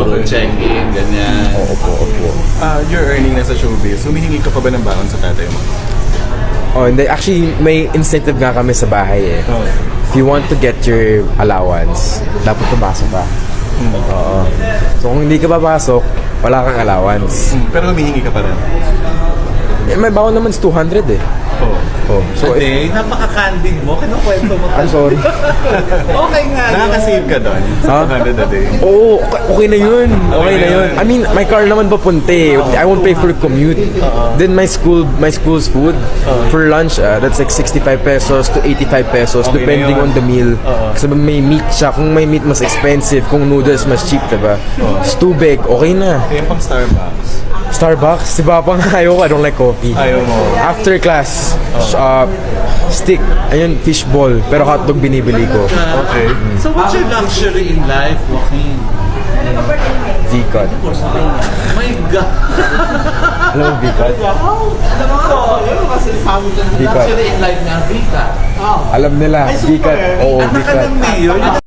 Puro check-in, ganyan. Opo. You're earning na sa showbiz. Humihingi ka pa ba ng baon sa tatay mo? Oh, hindi. Actually, may incentive nga kami sa bahay eh. Oh. If you want to get your allowance, dapat pumasok ka. Oo. So kung hindi ka papasok, wala kang allowance. Pero humihingi ka pa rin. Eh, may baon naman sa 200 eh. Oh. So, Ate, napaka-candid mo. Kinukwento mo. I'm sorry. Okay nga yun. Nakaka-save ka doon sa 200 a day. Oo, okay na yun. Okay na yun. I mean, my car naman papunta eh. I won't pay for the commute. Then my school's food for lunch, that's like 65 pesos to 85 pesos Okay na depending yun. on the meal. Kasi may meat siya. Kung may meat, mas expensive. Kung noodles, mas cheap, diba? It's too big. Okay na. Kaya pang Starbucks. Starbucks, si Papa nga ayaw ko. I don't like coffee. Ayaw mo. After class, stick, ayun, fishball. Pero hotdog binibili ko. Okay. So what's your luxury in life, Joaquin? V-cut. My God. Alam mo V-cut? Luxury in life nga, Vika. Alam nila, V-cut. Oo, Anak ka V-cut. ng mayor.